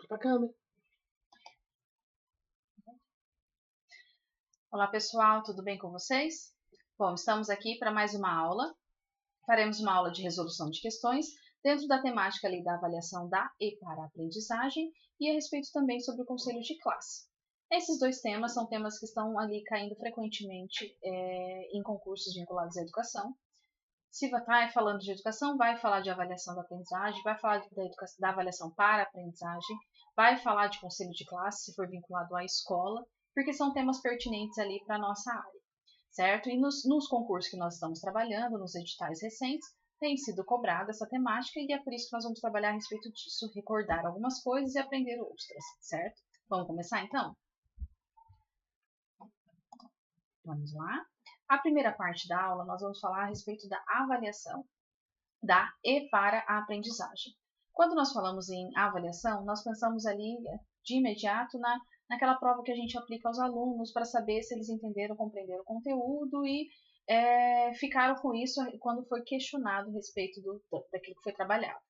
Pra câmera. Olá pessoal, tudo bem com vocês? Bom, estamos aqui para mais uma aula. Faremos uma aula de resolução de questões dentro da temática ali da avaliação da e para a aprendizagem e a respeito também sobre o conselho de classe. Esses dois temas são temas que estão ali caindo frequentemente em concursos vinculados à educação. Se vai falando de educação, vai falar de avaliação da aprendizagem, vai falar da avaliação para a aprendizagem, vai falar de conselho de classe, se for vinculado à escola, porque são temas pertinentes ali para a nossa área, certo? E nos concursos que nós estamos trabalhando, nos editais recentes, tem sido cobrada essa temática e é por isso que nós vamos trabalhar a respeito disso, recordar algumas coisas e aprender outras, certo? Vamos começar então? Vamos lá? A primeira parte da aula, nós vamos falar a respeito da avaliação da e para a aprendizagem. Quando nós falamos em avaliação, nós pensamos ali de imediato naquela prova que a gente aplica aos alunos para saber se eles entenderam, compreenderam o conteúdo e ficaram com isso quando foi questionado a respeito daquilo que foi trabalhado.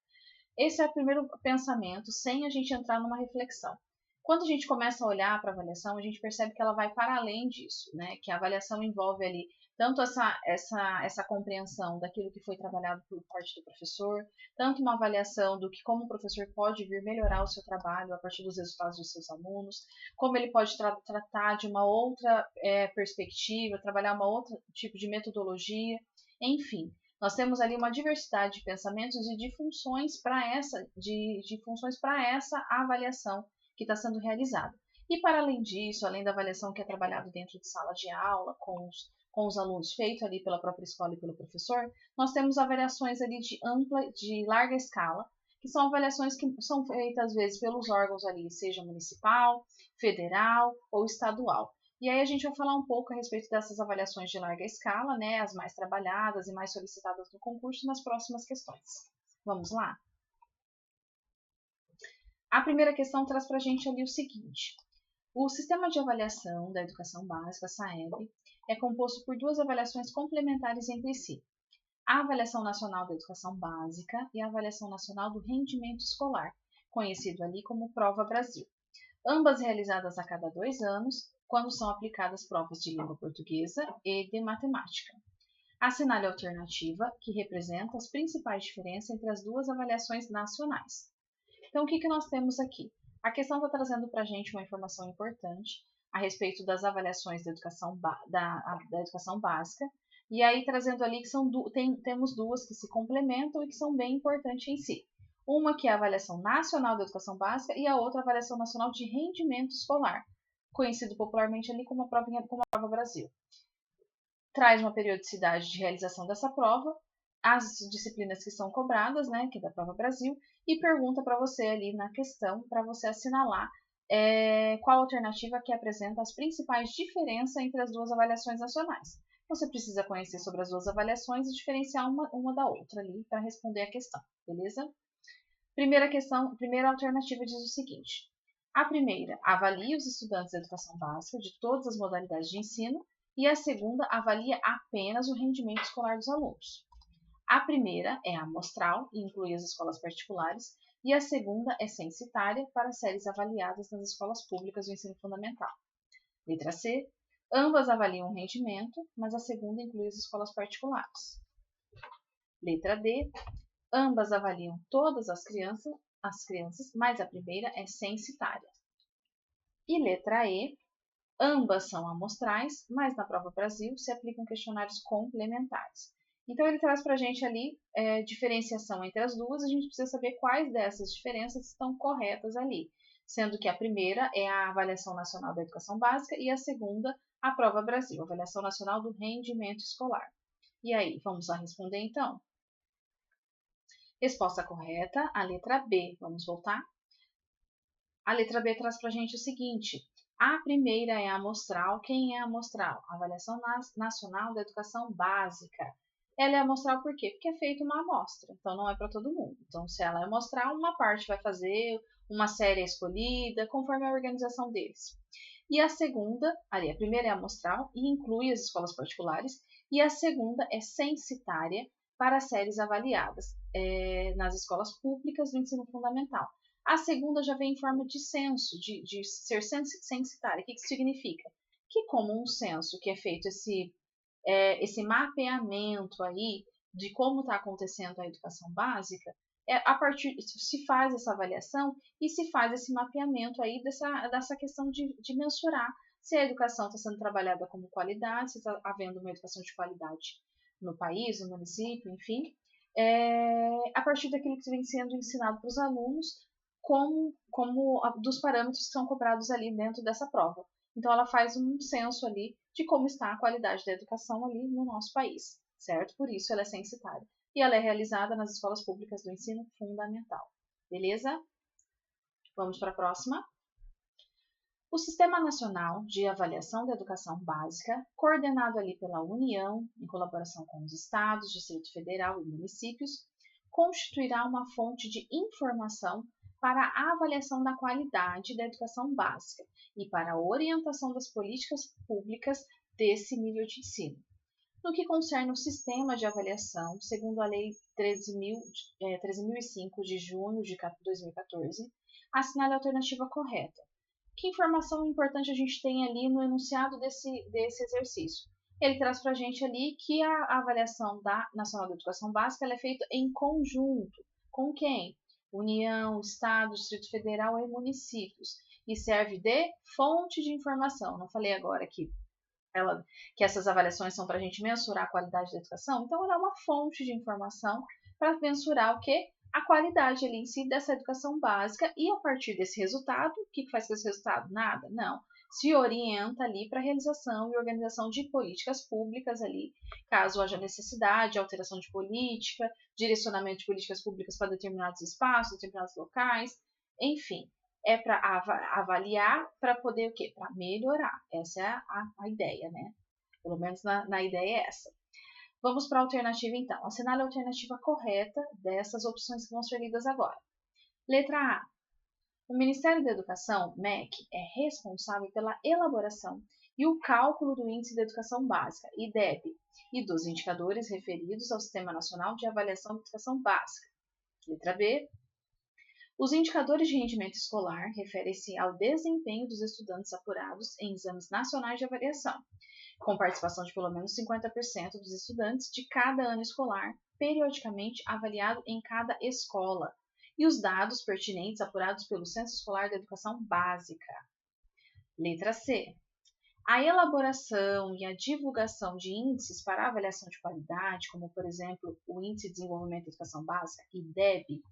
Esse é o primeiro pensamento, sem a gente entrar numa reflexão. Quando a gente começa a olhar para a avaliação, a gente percebe que ela vai para além disso, né? Que a avaliação envolve ali tanto essa compreensão daquilo que foi trabalhado por parte do professor, tanto uma avaliação do que como o professor pode vir melhorar o seu trabalho a partir dos resultados dos seus alunos, como ele pode tratar de uma outra perspectiva, trabalhar uma outra tipo de metodologia, enfim. Nós temos ali uma diversidade de pensamentos e de funções para essa avaliação que está sendo realizada. E para além disso, além da avaliação que é trabalhada dentro de sala de aula, com os alunos, feito ali pela própria escola e pelo professor, nós temos avaliações ali de larga escala, que são avaliações que são feitas às vezes pelos órgãos ali, seja municipal, federal ou estadual. E aí a gente vai falar um pouco a respeito dessas avaliações de larga escala, né, as mais trabalhadas e mais solicitadas no concurso nas próximas questões. Vamos lá? A primeira questão traz para a gente ali o seguinte: o Sistema de Avaliação da Educação Básica, SAEB, é composto por duas avaliações complementares entre si: a Avaliação Nacional da Educação Básica e a Avaliação Nacional do Rendimento Escolar, conhecido ali como Prova Brasil. Ambas realizadas a cada 2 anos, quando são aplicadas provas de língua portuguesa e de matemática. Assinale a alternativa que representa as principais diferenças entre as duas avaliações nacionais. Então, o que nós temos aqui? A questão está trazendo para a gente uma informação importante a respeito das avaliações da educação básica, e aí trazendo ali que temos duas que se complementam e que são bem importantes em si. Uma que é a Avaliação Nacional da Educação Básica e a outra a Avaliação Nacional de Rendimento Escolar, conhecido popularmente ali como a Prova Brasil. Traz uma periodicidade de realização dessa prova, as disciplinas que são cobradas, né, que é da Prova Brasil, e pergunta para você ali na questão, para você assinalar qual alternativa que apresenta as principais diferenças entre as duas avaliações nacionais. Você precisa conhecer sobre as duas avaliações e diferenciar uma da outra ali para responder a questão, beleza? Primeira alternativa diz o seguinte: a primeira avalia os estudantes da educação básica de todas as modalidades de ensino e a segunda avalia apenas o rendimento escolar dos alunos. A primeira é amostral e inclui as escolas particulares e a segunda é censitária para séries avaliadas nas escolas públicas do ensino fundamental. Letra C. Ambas avaliam o rendimento, mas a segunda inclui as escolas particulares. Letra D. Ambas avaliam todas as crianças, mas a primeira é censitária. E letra E. Ambas são amostrais, mas na Prova Brasil se aplicam questionários complementares. Então, ele traz para a gente ali diferenciação entre as duas, a gente precisa saber quais dessas diferenças estão corretas ali, sendo que a primeira é a Avaliação Nacional da Educação Básica e a segunda, a Prova Brasil, a Avaliação Nacional do Rendimento Escolar. E aí, vamos lá responder então? Resposta correta, a letra B. Vamos voltar? A letra B traz para a gente o seguinte: a primeira é a amostral. Quem é a amostral? A Avaliação Nacional da Educação Básica. Ela é amostral por quê? Porque é feita uma amostra, então não é para todo mundo. Então, se ela é amostral, uma parte vai fazer, uma série é escolhida, conforme a organização deles. E a segunda, ali, a primeira é amostral e inclui as escolas particulares, e a segunda é censitária para séries avaliadas nas escolas públicas do ensino fundamental. A segunda já vem em forma de censo, de ser censitária. O que isso significa? Que como um censo que é feito esse mapeamento aí de como está acontecendo a educação básica, a partir se faz essa avaliação e se faz esse mapeamento aí dessa questão de mensurar se a educação está sendo trabalhada como qualidade, se está havendo uma educação de qualidade no país, no município, enfim, a partir daquilo que vem sendo ensinado para os alunos, como dos parâmetros que são cobrados ali dentro dessa prova. Então, ela faz um censo ali de como está a qualidade da educação ali no nosso país, certo? Por isso ela é censitária. E ela é realizada nas escolas públicas do ensino fundamental. Beleza? Vamos para a próxima. O Sistema Nacional de Avaliação da Educação Básica, coordenado ali pela União, em colaboração com os estados, Distrito Federal e municípios, constituirá uma fonte de informação para a avaliação da qualidade da educação básica e para a orientação das políticas públicas desse nível de ensino. No que concerne o sistema de avaliação, segundo a Lei 13.005 de junho de 2014, assinale a alternativa correta. Que informação importante a gente tem ali no enunciado desse exercício? Ele traz para a gente ali que a avaliação da Nacional da Educação Básica ela é feita em conjunto. Com quem? União, Estado, Distrito Federal e municípios. E serve de fonte de informação. Não falei agora que essas avaliações são para a gente mensurar a qualidade da educação? Então, ela é uma fonte de informação para mensurar o quê? A qualidade ali em si dessa educação básica e a partir desse resultado, o que faz com esse resultado? Nada, não. Se orienta ali para a realização e organização de políticas públicas ali, caso haja necessidade, alteração de política, direcionamento de políticas públicas para determinados espaços, determinados locais, enfim. É para avaliar, para poder o quê? Para melhorar. Essa é a ideia, né? Pelo menos na ideia é essa. Vamos para a alternativa, então. Assinale a alternativa correta dessas opções que vão ser lidas agora. Letra A. O Ministério da Educação, MEC, é responsável pela elaboração e o cálculo do Índice de Educação Básica, IDEB, e dos indicadores referidos ao Sistema Nacional de Avaliação da Educação Básica. Letra B. Os indicadores de rendimento escolar referem-se ao desempenho dos estudantes apurados em exames nacionais de avaliação, com participação de pelo menos 50% dos estudantes de cada ano escolar, periodicamente avaliado em cada escola, e os dados pertinentes apurados pelo Censo Escolar da Educação Básica. Letra C. A elaboração e a divulgação de índices para avaliação de qualidade, como, por exemplo, o Índice de Desenvolvimento da Educação Básica, IDEB,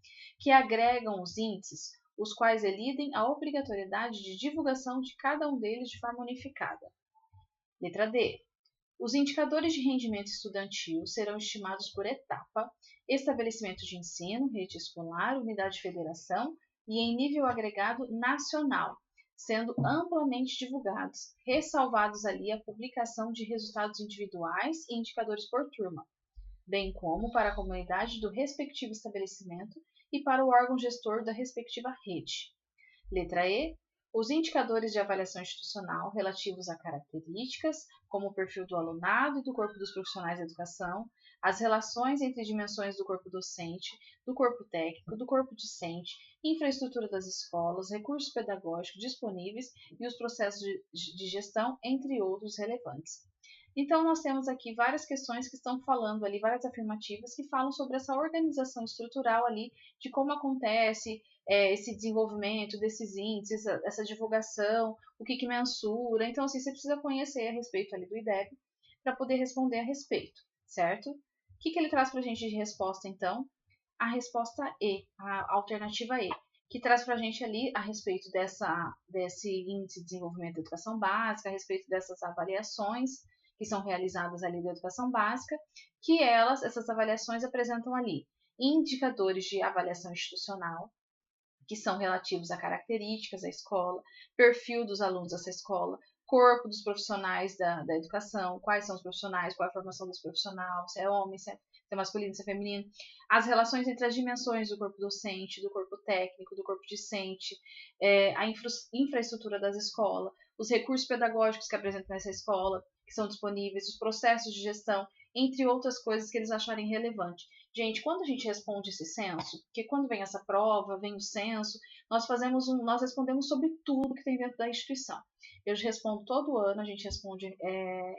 que agregam os índices, os quais elidem a obrigatoriedade de divulgação de cada um deles de forma unificada. Letra D. Os indicadores de rendimento estudantil serão estimados por etapa, estabelecimento de ensino, rede escolar, unidade de federação e em nível agregado nacional, sendo amplamente divulgados, ressalvados ali a publicação de resultados individuais e indicadores por turma, bem como para a comunidade do respectivo estabelecimento e para o órgão gestor da respectiva rede. Letra E. Os indicadores de avaliação institucional relativos a características, como o perfil do alunado e do corpo dos profissionais da educação, as relações entre dimensões do corpo docente, do corpo técnico, do corpo discente, infraestrutura das escolas, recursos pedagógicos disponíveis e os processos de gestão, entre outros relevantes. Então, nós temos aqui várias questões que estão falando ali, várias afirmativas que falam sobre essa organização estrutural ali, de como acontece esse desenvolvimento desses índices, essa divulgação, o que mensura. Então, assim, você precisa conhecer a respeito ali do IDEB para poder responder a respeito, certo? O que ele traz para a gente de resposta, então? A resposta E, a alternativa E, que traz para a gente ali a respeito desse índice de desenvolvimento da educação básica, a respeito dessas avaliações que são realizadas ali da educação básica, que essas avaliações apresentam ali indicadores de avaliação institucional, que são relativos a características da escola, perfil dos alunos dessa escola, corpo dos profissionais da educação, quais são os profissionais, qual é a formação desse profissional, se é homem, se é masculino, se é feminino, as relações entre as dimensões do corpo docente, do corpo técnico, do corpo discente, a infraestrutura das escolas, os recursos pedagógicos que apresentam nessa escola, que são disponíveis, os processos de gestão, entre outras coisas que eles acharem relevante. Gente, quando a gente responde esse censo, porque quando vem essa prova, vem o censo, nós respondemos sobre tudo que tem dentro da instituição. Eu respondo todo ano, a gente responde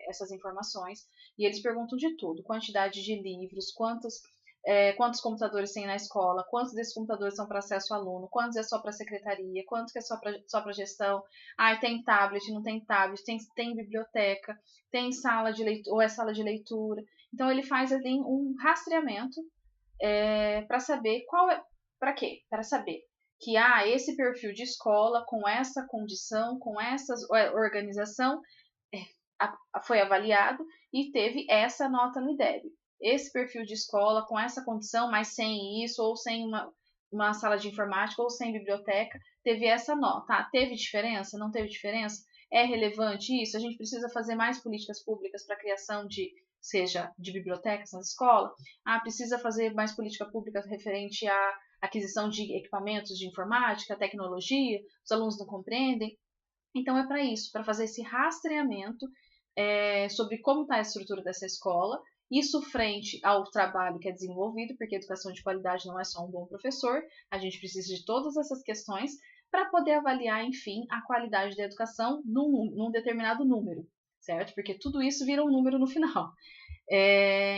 essas informações, e eles perguntam de tudo, quantidade de livros, quantos computadores tem na escola, quantos desses computadores são para acesso ao aluno, quantos é só para secretaria, quantos que é só para gestão, tem tablet, não tem tablet, tem biblioteca, tem sala de leitura, ou é sala de leitura. Então ele faz ali um rastreamento para saber para quê? Para saber que esse perfil de escola com essa condição, com essa organização foi avaliado e teve essa nota no IDEB. Esse perfil de escola com essa condição, mas sem isso, ou sem uma sala de informática, ou sem biblioteca, teve essa nota. Teve diferença? Não teve diferença? É relevante isso? A gente precisa fazer mais políticas públicas para a criação seja de bibliotecas na escola? Precisa fazer mais política pública referente à aquisição de equipamentos de informática, tecnologia? Os alunos não compreendem? Então é para isso, para fazer esse rastreamento sobre como está a estrutura dessa escola, isso frente ao trabalho que é desenvolvido, porque a educação de qualidade não é só um bom professor, a gente precisa de todas essas questões para poder avaliar, enfim, a qualidade da educação num determinado número, certo? Porque tudo isso vira um número no final.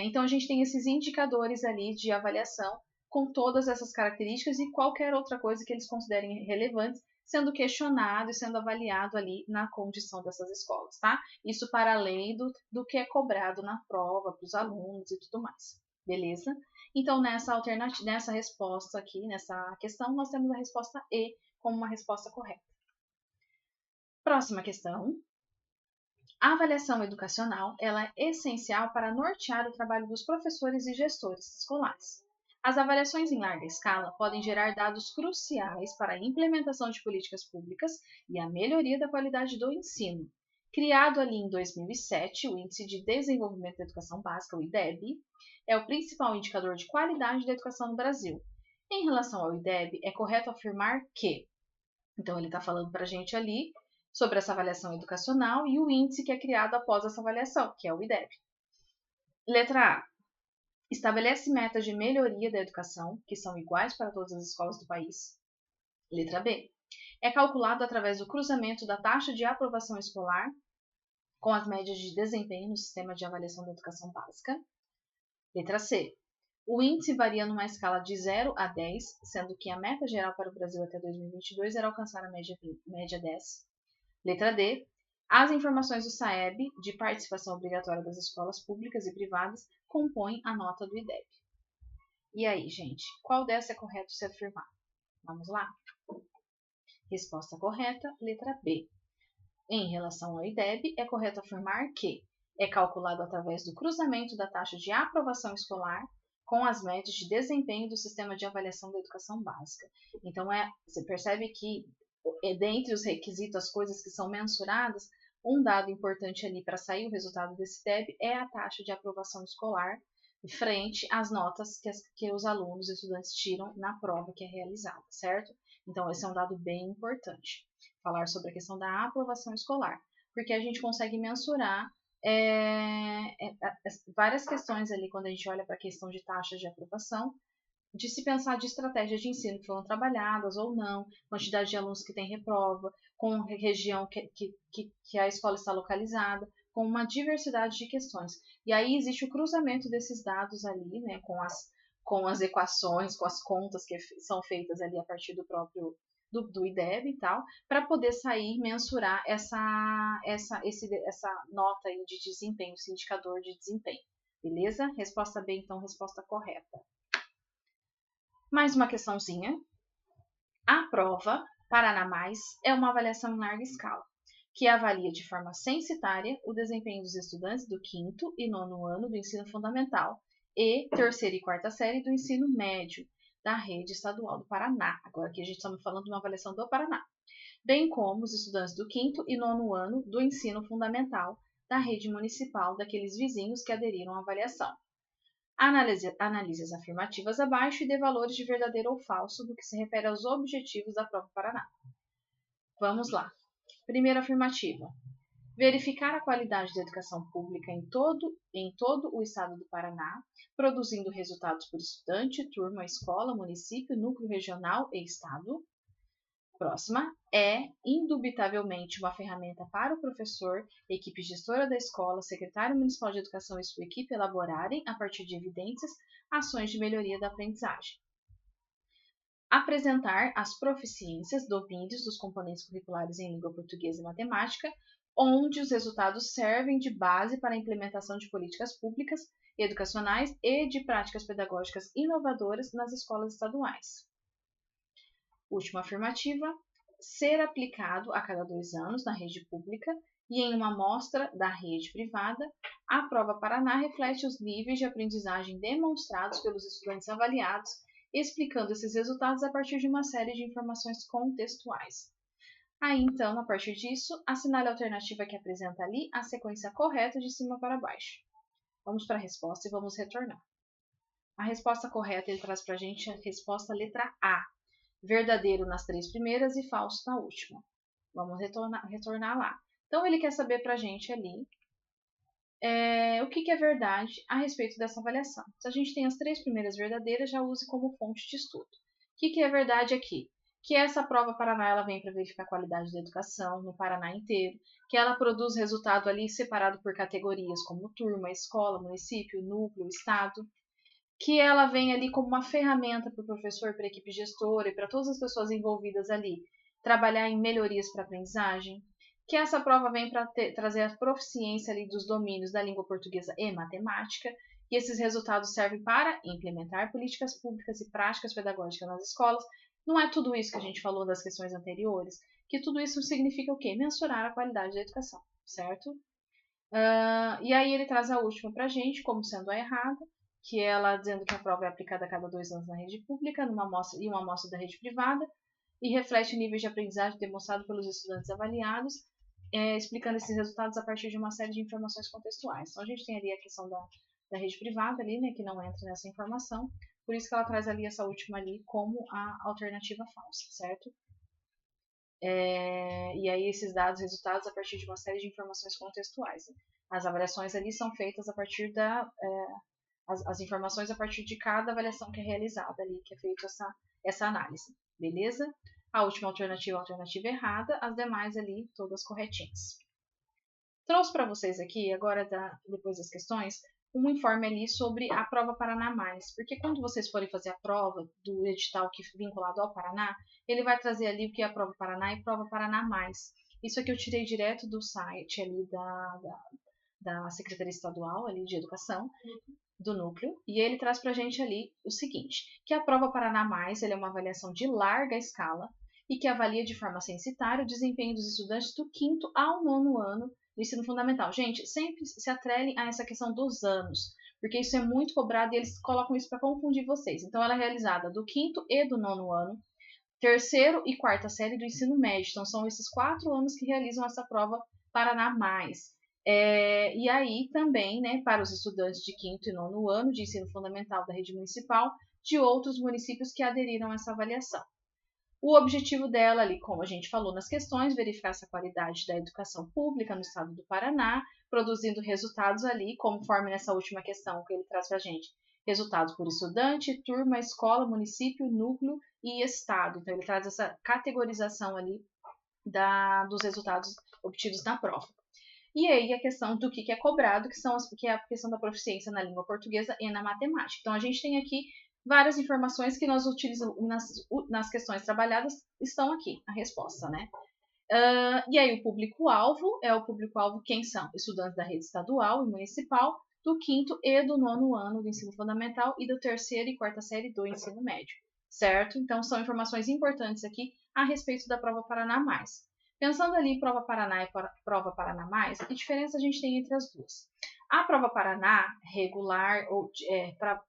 Então a gente tem esses indicadores ali de avaliação com todas essas características e qualquer outra coisa que eles considerem relevante, sendo questionado e sendo avaliado ali na condição dessas escolas, tá? Isso para além do que é cobrado na prova para os alunos e tudo mais, beleza? Então, nessa resposta aqui, nessa questão, nós temos a resposta E como uma resposta correta. Próxima questão. A avaliação educacional ela é essencial para nortear o trabalho dos professores e gestores escolares. As avaliações em larga escala podem gerar dados cruciais para a implementação de políticas públicas e a melhoria da qualidade do ensino. Criado ali em 2007, o Índice de Desenvolvimento da Educação Básica, o IDEB, é o principal indicador de qualidade da educação no Brasil. Em relação ao IDEB, é correto afirmar que, então ele está falando para a gente ali sobre essa avaliação educacional e o índice que é criado após essa avaliação, que é o IDEB. Letra A. Estabelece metas de melhoria da educação, que são iguais para todas as escolas do país. Letra B. É calculado através do cruzamento da taxa de aprovação escolar com as médias de desempenho no sistema de avaliação da educação básica. Letra C. O índice varia numa escala de 0 a 10, sendo que a meta geral para o Brasil até 2022 era alcançar a média 10. Letra D. As informações do SAEB, de participação obrigatória das escolas públicas e privadas, compõem a nota do IDEB. E aí, gente, qual dessa é correto se afirmar? Vamos lá? Resposta correta, letra B. Em relação ao IDEB, é correto afirmar que é calculado através do cruzamento da taxa de aprovação escolar com as médias de desempenho do sistema de avaliação da educação básica. Então, você percebe que dentre os requisitos, as coisas que são mensuradas, um dado importante ali para sair o resultado desse IDEB é a taxa de aprovação escolar frente às notas que os alunos e estudantes tiram na prova que é realizada, certo? Então, esse é um dado bem importante. Falar sobre a questão da aprovação escolar, porque a gente consegue mensurar várias questões ali quando a gente olha para a questão de taxas de aprovação, de se pensar de estratégias de ensino que foram trabalhadas ou não, quantidade de alunos que tem reprova, com região que a escola está localizada, com uma diversidade de questões. E aí existe o cruzamento desses dados ali, né, com as equações, com as contas que são feitas ali a partir do próprio do IDEB e tal, para poder sair mensurar essa nota aí de desempenho, esse indicador de desempenho. Beleza? Resposta B, então, resposta correta. Mais uma questãozinha. A prova Paraná Mais é uma avaliação em larga escala, que avalia de forma censitária o desempenho dos estudantes do 5º e 9º ano do ensino fundamental e 3ª e 4ª série do ensino médio da rede estadual do Paraná. Agora aqui a gente está falando de uma avaliação do Paraná. Bem como os estudantes do 5º e 9º ano do ensino fundamental da rede municipal daqueles vizinhos que aderiram à avaliação. Analise as afirmativas abaixo e dê valores de verdadeiro ou falso no que se refere aos objetivos da prova Paraná. Vamos lá. Primeira afirmativa. verificar a qualidade da educação pública em todo o estado do Paraná, produzindo resultados por estudante, turma, escola, município, núcleo regional e estado. Próxima é, indubitavelmente, uma ferramenta para o professor, equipe gestora da escola, secretário municipal de educação e sua equipe elaborarem, a partir de evidências, ações de melhoria da aprendizagem. Apresentar as proficiências, domínios dos componentes curriculares em língua portuguesa e matemática, onde os resultados servem de base para a implementação de políticas públicas, educacionais e de práticas pedagógicas inovadoras nas escolas estaduais. Última afirmativa, ser aplicado a cada 2 anos na rede pública e em uma amostra da rede privada, a Prova Paraná reflete os níveis de aprendizagem demonstrados pelos estudantes avaliados, explicando esses resultados a partir de uma série de informações contextuais. Aí, então, a partir disso, assinale a alternativa que apresenta ali a sequência correta de cima para baixo. Vamos para a resposta e vamos retornar. A resposta correta, ele traz para a gente a resposta letra A, verdadeiro nas 3 primeiras e falso na última. Vamos retornar lá. Então, ele quer saber para a gente ali o que é verdade a respeito dessa avaliação. Se a gente tem as 3 primeiras verdadeiras, já use como fonte de estudo. O que é verdade aqui? Que essa prova Paraná ela vem para verificar a qualidade da educação no Paraná inteiro, que ela produz resultado ali separado por categorias como turma, escola, município, núcleo, estado, que ela vem ali como uma ferramenta para o professor, para a equipe gestora e para todas as pessoas envolvidas ali trabalhar em melhorias para a aprendizagem, que essa prova vem para trazer a proficiência ali dos domínios da língua portuguesa e matemática, e esses resultados servem para implementar políticas públicas e práticas pedagógicas nas escolas. Não é tudo isso que a gente falou das questões anteriores, que tudo isso significa o quê? Mensurar a qualidade da educação, certo? E aí ele traz a última para a gente, como sendo a errada, que é ela dizendo que a prova é aplicada a cada 2 anos na rede pública e uma amostra da rede privada, e reflete o nível de aprendizagem demonstrado pelos estudantes avaliados, explicando esses resultados a partir de uma série de informações contextuais. Então, a gente tem ali a questão da rede privada, ali, né, que não entra nessa informação, por isso que ela traz ali essa última ali como a alternativa falsa, certo? E aí esses dados, resultados a partir de uma série de informações contextuais. As avaliações ali são feitas a partir as informações a partir de cada avaliação que é realizada ali, que é feita essa análise, beleza? A última alternativa é a alternativa errada, as demais ali todas corretinhas. Trouxe para vocês aqui, agora depois das questões, um informe ali sobre a Prova Paraná Mais, porque quando vocês forem fazer a prova do edital que é vinculado ao Paraná, ele vai trazer ali o que é a Prova Paraná e Prova Paraná Mais. Isso aqui eu tirei direto do site ali da Secretaria Estadual ali de Educação, do núcleo, e ele traz para a gente ali o seguinte, que a Prova Paraná Mais é uma avaliação de larga escala e que avalia de forma censitária o desempenho dos estudantes do 5º ao 9º ano do ensino fundamental. Gente, sempre se atrelem a essa questão dos anos, porque isso é muito cobrado e eles colocam isso para confundir vocês. Então, ela é realizada do 5º e do 9º ano, 3º e 4ª série do ensino médio. Então, são esses 4 anos que realizam essa Prova Paraná Mais. E aí também, né, para os estudantes de 5º e 9º ano de ensino fundamental da rede municipal de outros municípios que aderiram a essa avaliação. O objetivo dela ali, como a gente falou nas questões, verificar essa qualidade da educação pública no estado do Paraná, produzindo resultados ali, conforme nessa última questão que ele traz para a gente. Resultados por estudante, turma, escola, município, núcleo e estado. Então, ele traz essa categorização ali dos resultados obtidos na prova. E aí a questão do que é cobrado, que é a questão da proficiência na língua portuguesa e na matemática. Então, a gente tem aqui várias informações que nós utilizamos nas questões trabalhadas, estão aqui, a resposta, né? E aí o público-alvo quem são? Estudantes da rede estadual e municipal, do 5º e do 9º ano do ensino fundamental e do 3ª e 4ª série do ensino médio, certo? Então, são informações importantes aqui a respeito da Prova Paraná Mais. Pensando ali Prova Paraná e Prova Paraná Mais, que diferença a gente tem entre as duas? A Prova Paraná regular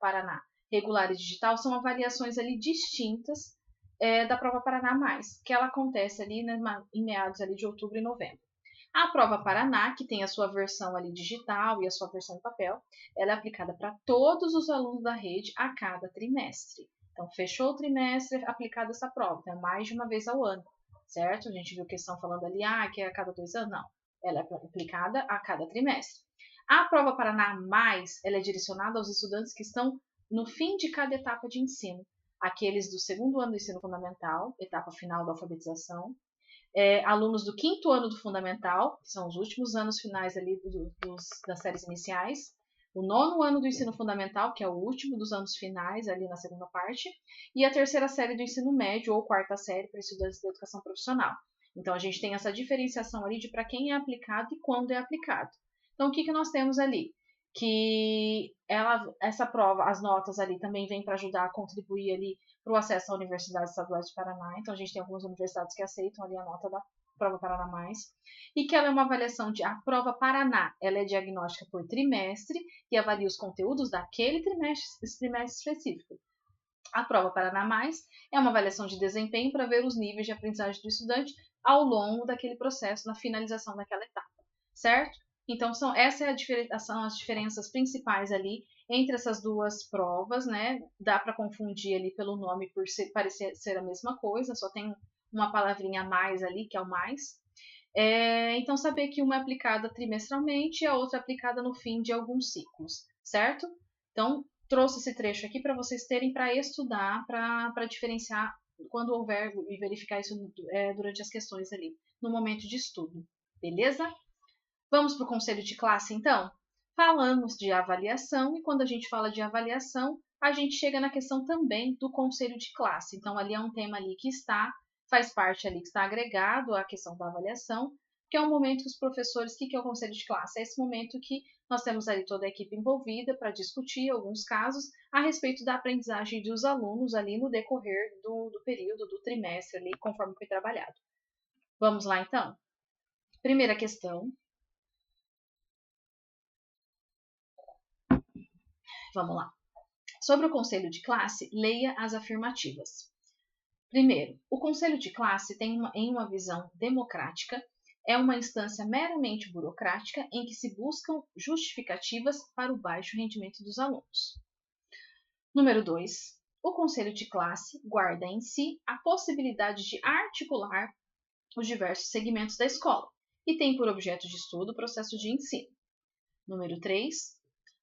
Paraná regular e digital são avaliações ali distintas da Prova Paraná Mais, que ela acontece ali em meados ali de outubro e novembro. A Prova Paraná, que tem a sua versão ali digital e a sua versão em papel, ela é aplicada para todos os alunos da rede a cada trimestre. Então, fechou o trimestre, aplicada essa prova, então é mais de uma vez ao ano, certo? A gente viu questão falando ali, que é a cada 2 anos, não. ela é aplicada a cada trimestre. A prova Paraná+, ela é direcionada aos estudantes que estão no fim de cada etapa de ensino, aqueles do segundo ano do ensino fundamental, etapa final da alfabetização, alunos do quinto ano do fundamental, que são os últimos anos finais ali das séries iniciais, o nono ano do ensino fundamental, que é o último dos anos finais ali na segunda parte, e a terceira série do ensino médio ou quarta série para estudantes da educação profissional. Então a gente tem essa diferenciação ali de para quem é aplicado e quando é aplicado. Então o que nós temos ali? Que essa prova, as notas ali também vêm para ajudar a contribuir ali para o acesso à Universidade Estadual de Paraná. Então, a gente tem algumas universidades que aceitam ali a nota da prova Paraná+, e que ela é uma avaliação de... A prova Paraná, ela é diagnóstica por trimestre e avalia os conteúdos daquele trimestre específico. A prova Paraná+, é uma avaliação de desempenho para ver os níveis de aprendizagem do estudante ao longo daquele processo, na finalização daquela etapa, certo? Então, são as diferenças principais ali entre essas duas provas, né? Dá para confundir ali pelo nome por parecer ser a mesma coisa, só tem uma palavrinha a mais ali, que é o mais. Então, saber que uma é aplicada trimestralmente e a outra é aplicada no fim de alguns ciclos, certo? Então, trouxe esse trecho aqui para vocês terem para estudar, para diferenciar quando houver e verificar isso durante as questões ali, no momento de estudo, beleza? Vamos para o conselho de classe, então? Falamos de avaliação, e quando a gente fala de avaliação, a gente chega na questão também do conselho de classe. Então, ali é um tema ali que faz parte ali, que está agregado à questão da avaliação, que é um momento que os professores... O que é o conselho de classe? É esse momento que nós temos ali toda a equipe envolvida para discutir alguns casos a respeito da aprendizagem dos alunos ali no decorrer do período, do trimestre ali, conforme foi trabalhado. Vamos lá, então? Primeira questão. Vamos lá. Sobre o conselho de classe, leia as afirmativas. Primeiro, o conselho de classe tem em uma visão democrática, é uma instância meramente burocrática em que se buscam justificativas para o baixo rendimento dos alunos. Número 2. O conselho de classe guarda em si a possibilidade de articular os diversos segmentos da escola e tem por objeto de estudo o processo de ensino. Número 3.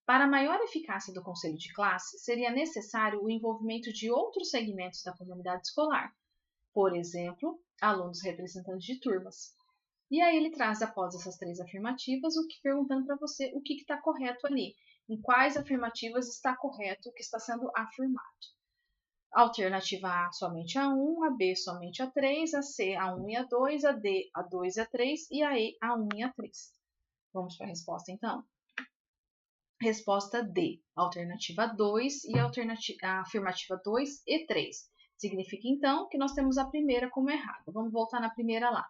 Para maior eficácia do conselho de classe, seria necessário o envolvimento de outros segmentos da comunidade escolar, por exemplo, alunos representantes de turmas. E aí ele traz, após essas 3 afirmativas, perguntando para você o que está correto ali, em quais afirmativas está correto o que está sendo afirmado. Alternativa A, somente a 1, a B, somente a 3, a C, a 1 e a 2, a D, a 2 e a 3 e a E, a 1 e a 3. Vamos para a resposta, então? Resposta D, alternativa 2 e a afirmativa 2 e 3. Significa, então, que nós temos a primeira como errada. Vamos voltar na primeira lá.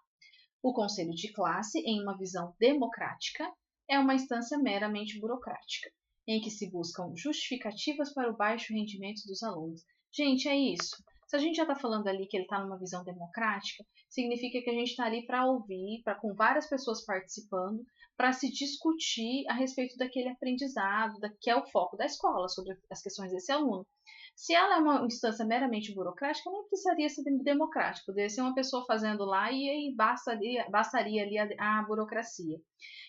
O conselho de classe, em uma visão democrática, é uma instância meramente burocrática, em que se buscam justificativas para o baixo rendimento dos alunos. Gente, é isso. Se a gente já está falando ali que ele está numa visão democrática, significa que a gente está ali para ouvir, com várias pessoas participando, para se discutir a respeito daquele aprendizado, que é o foco da escola, sobre as questões desse aluno. Se ela é uma instância meramente burocrática, não precisaria ser democrática, poderia ser uma pessoa fazendo lá e aí bastaria ali a burocracia.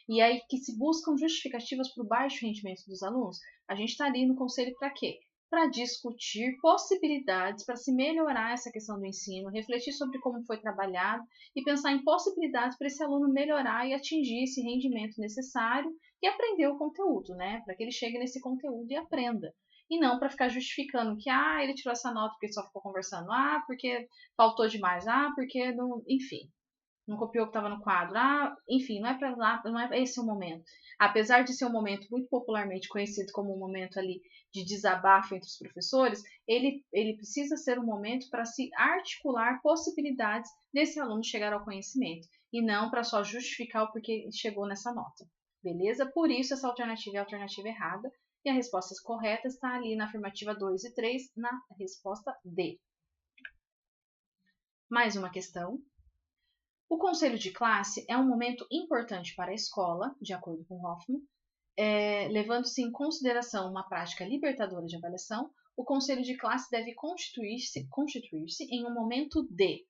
E aí que se buscam justificativas para o baixo rendimento dos alunos, a gente está ali no conselho para quê? Para discutir possibilidades para se melhorar essa questão do ensino, refletir sobre como foi trabalhado e pensar em possibilidades para esse aluno melhorar e atingir esse rendimento necessário e aprender o conteúdo, né? Para que ele chegue nesse conteúdo e aprenda. E não para ficar justificando que ele tirou essa nota porque só ficou conversando, porque faltou demais, porque não, enfim, não copiou o que estava no quadro, enfim, não é para lá, não é esse o momento. Apesar de ser um momento muito popularmente conhecido como um momento ali de desabafo entre os professores, ele precisa ser um momento para se articular possibilidades desse aluno chegar ao conhecimento, e não para só justificar o porquê chegou nessa nota. Beleza? Por isso essa alternativa é a alternativa errada, e a resposta correta está ali na afirmativa 2 e 3, na resposta D. Mais uma questão. O conselho de classe é um momento importante para a escola, de acordo com Hoffman, levando-se em consideração uma prática libertadora de avaliação, o conselho de classe deve constituir-se em um momento de: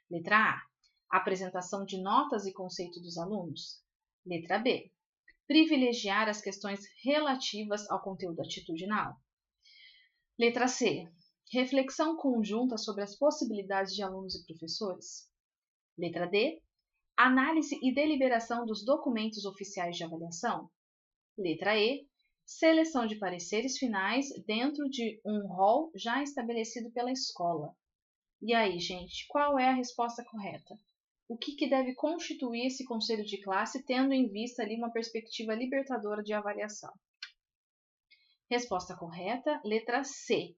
letra A, apresentação de notas e conceito dos alunos; Letra B. Privilegiar as questões relativas ao conteúdo atitudinal. Letra C. Reflexão conjunta sobre as possibilidades de alunos e professores. Letra D. Análise e deliberação dos documentos oficiais de avaliação. Letra E. Seleção de pareceres finais dentro de um rol já estabelecido pela escola. E aí, gente, qual é a resposta correta? O que deve constituir esse conselho de classe, tendo em vista ali uma perspectiva libertadora de avaliação? Resposta correta, letra C.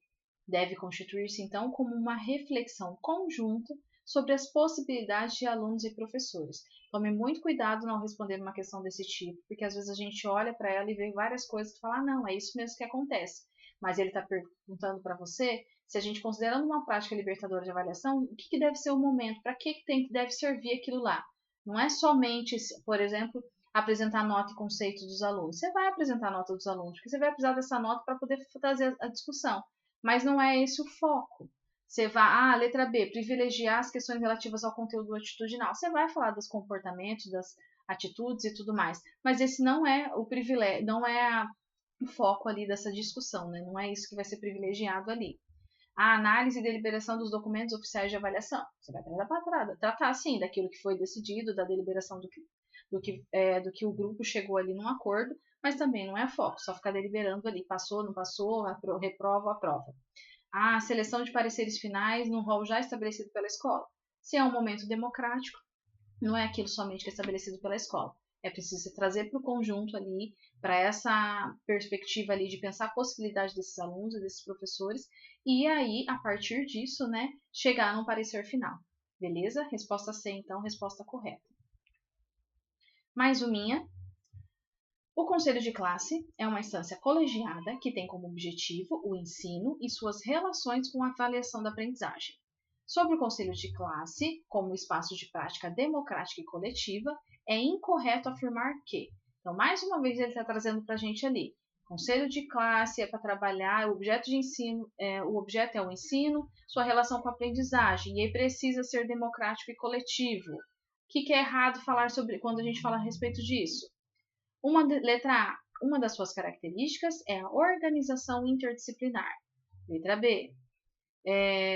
Deve constituir-se, então, como uma reflexão conjunta sobre as possibilidades de alunos e professores. Tome muito cuidado não responder uma questão desse tipo, porque às vezes a gente olha para ela e vê várias coisas e fala, não, é isso mesmo que acontece. Mas ele está perguntando para você, se a gente considerando uma prática libertadora de avaliação, o que deve ser o momento, para que deve servir aquilo lá. Não é somente, por exemplo, apresentar nota e conceito dos alunos. Você vai apresentar a nota dos alunos, porque você vai precisar dessa nota para poder trazer a discussão. Mas não é esse o foco. Você vai, letra B, privilegiar as questões relativas ao conteúdo atitudinal. Você vai falar dos comportamentos, das atitudes e tudo mais. Mas esse não é o privilégio, não é o foco ali dessa discussão, né? Não é isso que vai ser privilegiado ali. A análise e deliberação dos documentos oficiais de avaliação. Você vai tratar sim, daquilo que foi decidido, da deliberação do que o grupo chegou ali num acordo, mas também não é foco, só ficar deliberando ali, passou, não passou, reprova, aprova. A seleção de pareceres finais num rol já estabelecido pela escola. Se é um momento democrático, não é aquilo somente que é estabelecido pela escola. É preciso se trazer para o conjunto ali, para essa perspectiva ali de pensar a possibilidade desses alunos e desses professores, e aí, a partir disso, né, chegar num parecer final. Beleza? Resposta C, então, resposta correta. Mais uma. O conselho de classe é uma instância colegiada que tem como objetivo o ensino e suas relações com a avaliação da aprendizagem. Sobre o conselho de classe, como espaço de prática democrática e coletiva, é incorreto afirmar que. Então, mais uma vez, ele está trazendo para a gente ali. Conselho de classe é para trabalhar o objeto de ensino, o objeto é o ensino, sua relação com a aprendizagem, e aí precisa ser democrático e coletivo. O que é errado falar sobre quando a gente fala a respeito disso? Letra A. Uma das suas características é a organização interdisciplinar. Letra B.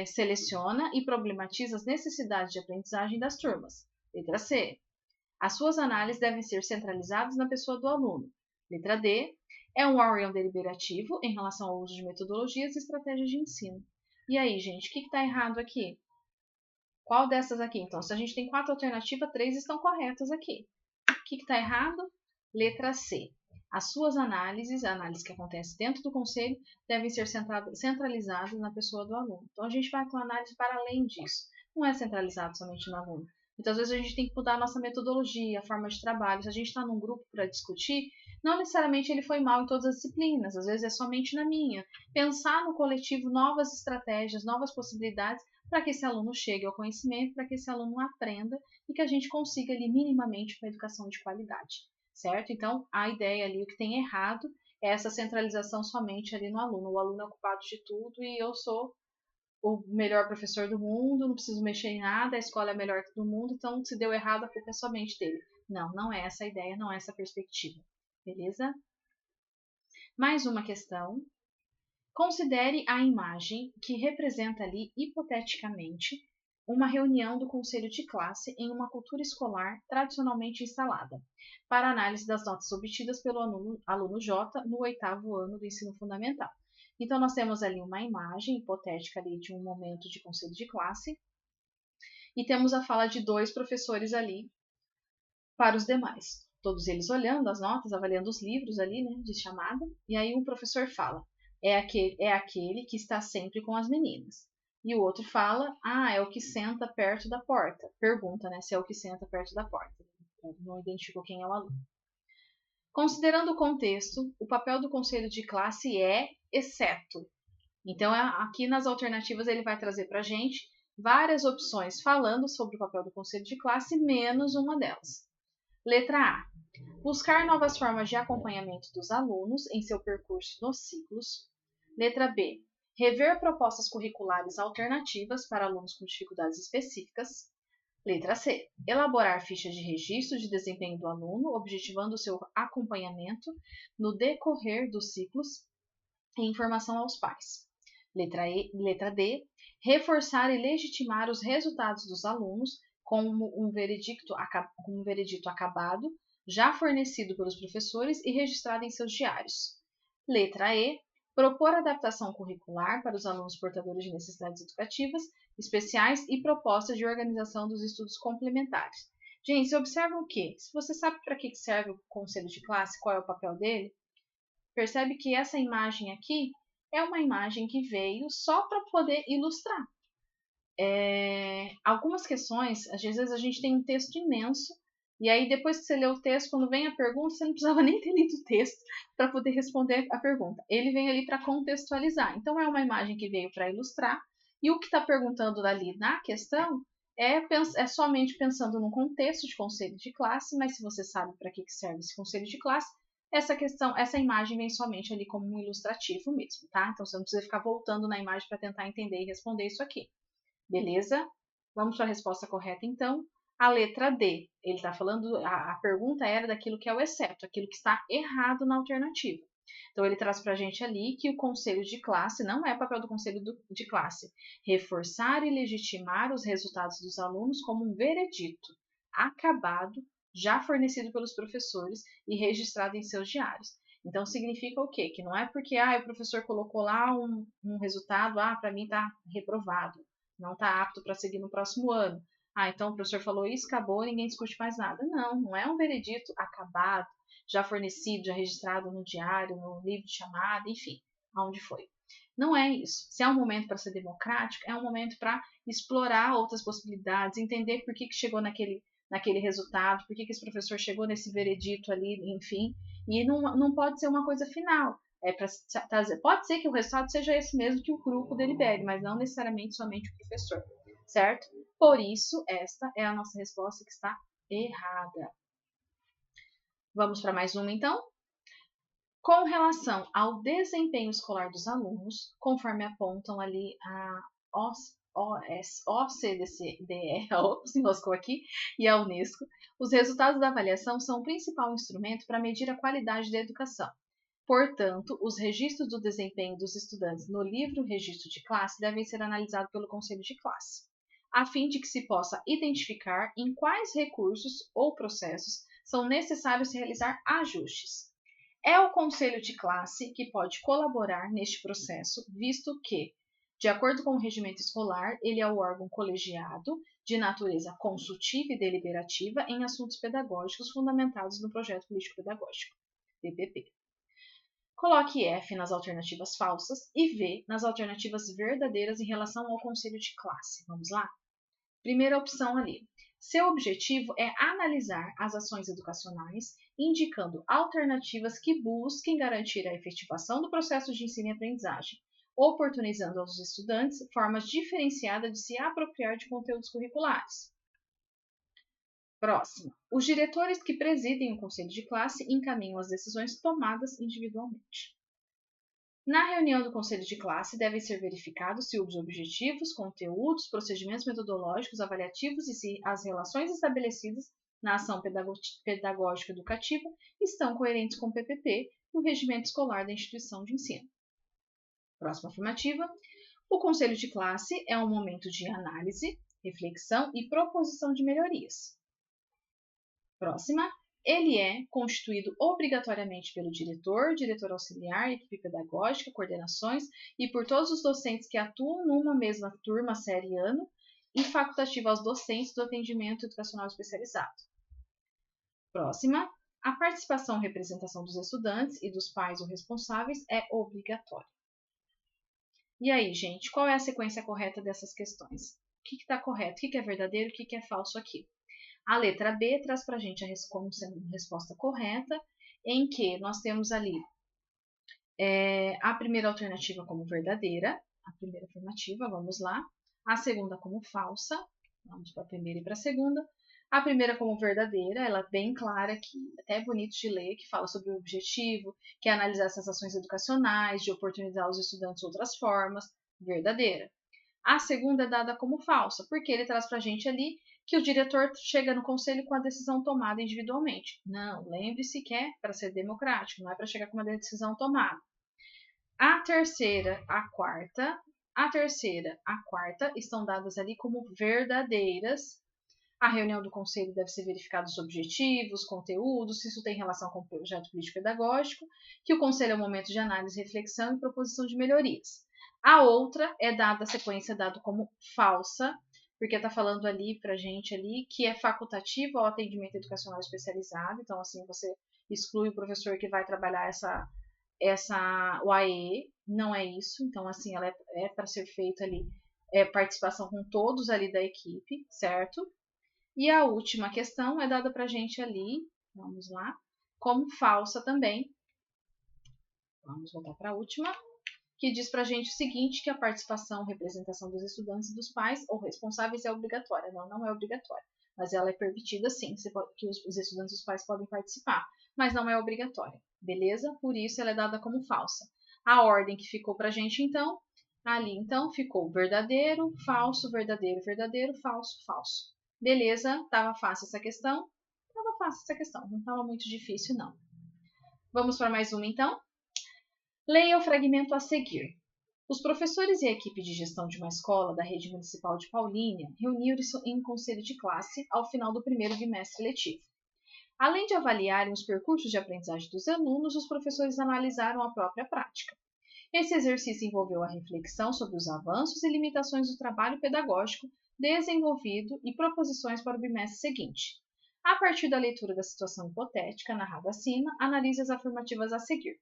Seleciona e problematiza as necessidades de aprendizagem das turmas. Letra C. As suas análises devem ser centralizadas na pessoa do aluno. Letra D. É um órgão deliberativo em relação ao uso de metodologias e estratégias de ensino. E aí, gente, o que está errado aqui? Qual dessas aqui? Então, se a gente tem 4 alternativas, 3 estão corretas aqui. O que está errado? Letra C. As suas análises, a análise que acontece dentro do conselho, devem ser centralizadas na pessoa do aluno. Então, a gente vai com análise para além disso. Não é centralizado somente no aluno. Muitas vezes a gente tem que mudar a nossa metodologia, a forma de trabalho. Se a gente está num grupo para discutir, não necessariamente ele foi mal em todas as disciplinas, às vezes é somente na minha. Pensar no coletivo novas estratégias, novas possibilidades para que esse aluno chegue ao conhecimento, para que esse aluno aprenda e que a gente consiga ali minimamente uma educação de qualidade. Certo? Então, a ideia ali, o que tem errado é essa centralização somente ali no aluno. O aluno é ocupado de tudo e eu sou o melhor professor do mundo, não preciso mexer em nada, a escola é a melhor do mundo, então se deu errado, a culpa é somente dele. Não, não é essa a ideia, não é essa a perspectiva. Beleza? Mais uma questão. Considere a imagem que representa ali, hipoteticamente, uma reunião do conselho de classe em uma cultura escolar tradicionalmente instalada, para análise das notas obtidas pelo aluno J no 8º ano do ensino fundamental. Então, nós temos ali uma imagem hipotética ali de um momento de conselho de classe e temos a fala de 2 professores ali para os demais. Todos eles olhando as notas, avaliando os livros ali, né, de chamada, e aí um professor fala, é aquele que está sempre com as meninas. E o outro fala, é o que senta perto da porta. Pergunta, né, se é o que senta perto da porta. Não identificou quem é o aluno. Considerando o contexto, o papel do conselho de classe é exceto. Então, aqui nas alternativas ele vai trazer para a gente várias opções falando sobre o papel do conselho de classe, menos uma delas. Letra A. Buscar novas formas de acompanhamento dos alunos em seu percurso nos ciclos. Letra B. Rever propostas curriculares alternativas para alunos com dificuldades específicas. Letra C. Elaborar ficha de registro de desempenho do aluno, objetivando o seu acompanhamento no decorrer dos ciclos e informação aos pais. Letra D. Reforçar e legitimar os resultados dos alunos como um veredito acabado, já fornecido pelos professores e registrado em seus diários. Letra E. Propor adaptação curricular para os alunos portadores de necessidades educativas especiais e propostas de organização dos estudos complementares. Gente, você observa o quê? Se você sabe para que serve o conselho de classe, qual é o papel dele, percebe que essa imagem aqui é uma imagem que veio só para poder ilustrar. Algumas questões, às vezes a gente tem um texto imenso, e aí depois que você lê o texto, quando vem a pergunta, você não precisava nem ter lido o texto para poder responder a pergunta. Ele vem ali para contextualizar. Então é uma imagem que veio para ilustrar, e o que está perguntando ali na questão é somente pensando num contexto de conselho de classe, mas se você sabe para que serve esse conselho de classe, essa imagem vem somente ali como um ilustrativo mesmo, tá? Então você não precisa ficar voltando na imagem para tentar entender e responder isso aqui. Beleza? Vamos para a resposta correta, então. A letra D. Ele está falando, a pergunta era daquilo que é o exceto, aquilo que está errado na alternativa. Então, ele traz para a gente ali que o conselho de classe, não é papel do conselho de classe, reforçar e legitimar os resultados dos alunos como um veredito acabado, já fornecido pelos professores e registrado em seus diários. Então, significa o quê? Que não é porque o professor colocou lá um resultado, para mim está reprovado, não está apto para seguir no próximo ano. Então o professor falou isso, acabou, ninguém discute mais nada. Não, não é um veredito acabado, já fornecido, já registrado no diário, no livro de chamada, enfim, aonde foi. Não é isso. Se é um momento para ser democrático, é um momento para explorar outras possibilidades, entender por que chegou naquele resultado, por que esse professor chegou nesse veredito ali, enfim. E não pode ser uma coisa final. Pode ser que o resultado seja esse mesmo que o grupo delibere, mas não necessariamente somente o professor, certo? Por isso, esta é a nossa resposta que está errada. Vamos para mais uma, então? Com relação ao desempenho escolar dos alunos, conforme apontam ali a OCDE, se enroscou aqui, e a Unesco, os resultados da avaliação são o principal instrumento para medir a qualidade da educação. Portanto, os registros do desempenho dos estudantes no livro Registro de Classe devem ser analisados pelo Conselho de Classe, a fim de que se possa identificar em quais recursos ou processos são necessários realizar ajustes. É o Conselho de Classe que pode colaborar neste processo, visto que, de acordo com o regimento escolar, ele é o órgão colegiado de natureza consultiva e deliberativa em assuntos pedagógicos fundamentados no projeto político-pedagógico, PPP. Coloque F nas alternativas falsas e V nas alternativas verdadeiras em relação ao conselho de classe. Vamos lá? Primeira opção ali. Seu objetivo é analisar as ações educacionais, indicando alternativas que busquem garantir a efetivação do processo de ensino e aprendizagem, oportunizando aos estudantes formas diferenciadas de se apropriar de conteúdos curriculares. Próxima. Os diretores que presidem o conselho de classe encaminham as decisões tomadas individualmente. Na reunião do conselho de classe, devem ser verificados se os objetivos, conteúdos, procedimentos metodológicos, avaliativos e se as relações estabelecidas na ação pedagógica educativa estão coerentes com o PPP e o regimento escolar da instituição de ensino. Próxima afirmativa. O conselho de classe é um momento de análise, reflexão e proposição de melhorias. Próxima. Ele é constituído obrigatoriamente pelo diretor, diretor auxiliar, equipe pedagógica, coordenações e por todos os docentes que atuam numa mesma turma, série e ano, e facultativo aos docentes do atendimento educacional especializado. Próxima. A participação e representação dos estudantes e dos pais ou responsáveis é obrigatória. E aí, gente, qual é a sequência correta dessas questões? O que está correto? O que é verdadeiro? O que é falso aqui? A letra B traz para a gente como sendo uma resposta correta, em que nós temos ali a primeira alternativa como verdadeira, a primeira afirmativa, vamos lá. A segunda como falsa, vamos para a primeira e para a segunda. A primeira como verdadeira, ela é bem clara aqui, até é bonito de ler, que fala sobre o objetivo, que é analisar essas ações educacionais, de oportunizar os estudantes outras formas, verdadeira. A segunda é dada como falsa, porque ele traz para a gente ali que o diretor chega no conselho com a decisão tomada individualmente. Não, lembre-se que é para ser democrático, não é para chegar com uma decisão tomada. A terceira, a quarta estão dadas ali como verdadeiras. A reunião do conselho deve ser verificada os objetivos, conteúdos, se isso tem relação com o projeto político-pedagógico, que o conselho é um momento de análise, reflexão e proposição de melhorias. A outra é dada, a sequência é dada como falsa, porque está falando ali para a gente ali que é facultativo ao atendimento educacional especializado, então assim você exclui o professor que vai trabalhar o AE, não é isso, então assim ela é para ser feita ali participação com todos ali da equipe, certo? E a última questão é dada para a gente ali, vamos lá, como falsa também. Vamos voltar para a última, que diz para a gente o seguinte, que a participação, representação dos estudantes e dos pais ou responsáveis é obrigatória. Não, não é obrigatória, mas ela é permitida sim, que os estudantes e os pais podem participar, mas não é obrigatória, beleza? Por isso ela é dada como falsa. A ordem que ficou para a gente então, ali então ficou verdadeiro, falso, verdadeiro, verdadeiro, falso, falso. Beleza, estava fácil essa questão? Estava fácil essa questão, não estava muito difícil não. Vamos para mais uma então? Leia o fragmento a seguir. Os professores e a equipe de gestão de uma escola da rede municipal de Paulínia reuniram-se em conselho de classe ao final do primeiro bimestre letivo. Além de avaliarem os percursos de aprendizagem dos alunos, os professores analisaram a própria prática. Esse exercício envolveu a reflexão sobre os avanços e limitações do trabalho pedagógico desenvolvido e proposições para o bimestre seguinte. A partir da leitura da situação hipotética narrada acima, analise as afirmativas a seguir.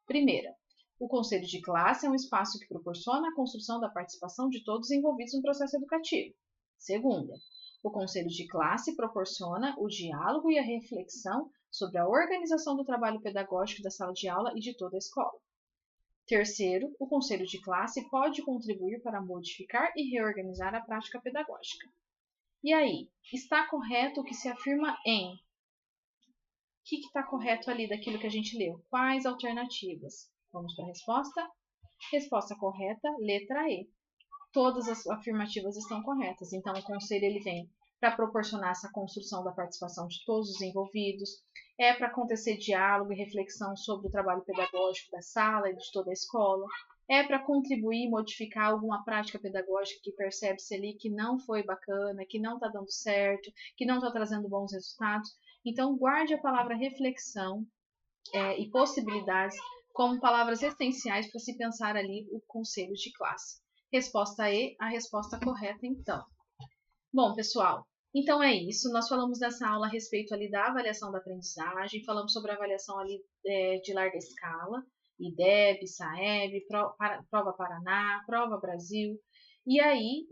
Primeira, o conselho de classe é um espaço que proporciona a construção da participação de todos envolvidos no processo educativo. Segunda, o conselho de classe proporciona o diálogo e a reflexão sobre a organização do trabalho pedagógico da sala de aula e de toda a escola. Terceiro, o conselho de classe pode contribuir para modificar e reorganizar a prática pedagógica. E aí, está correto o que se afirma em? O que está correto ali daquilo que a gente leu? Quais alternativas? Vamos para a resposta? Resposta correta, letra E. Todas as afirmativas estão corretas. Então, o conselho ele vem para proporcionar essa construção da participação de todos os envolvidos, é para acontecer diálogo e reflexão sobre o trabalho pedagógico da sala e de toda a escola, é para contribuir e modificar alguma prática pedagógica que percebe-se ali que não foi bacana, que não está dando certo, que não está trazendo bons resultados. Então, guarde a palavra reflexão e possibilidades como palavras essenciais para se pensar ali o conselho de classe. Resposta E, a resposta correta, então. Bom, pessoal, então é isso. Nós falamos nessa aula a respeito ali da avaliação da aprendizagem, falamos sobre a avaliação ali de larga escala, IDEB, SAEB, Prova Paraná, Prova Brasil. E aí,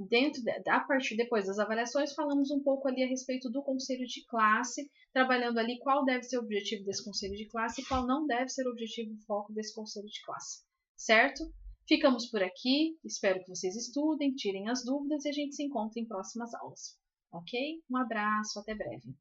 depois das avaliações, falamos um pouco ali a respeito do conselho de classe, trabalhando ali qual deve ser o objetivo desse conselho de classe e qual não deve ser o objetivo e foco desse conselho de classe, certo? Ficamos por aqui, espero que vocês estudem, tirem as dúvidas e a gente se encontra em próximas aulas, ok? Um abraço, até breve.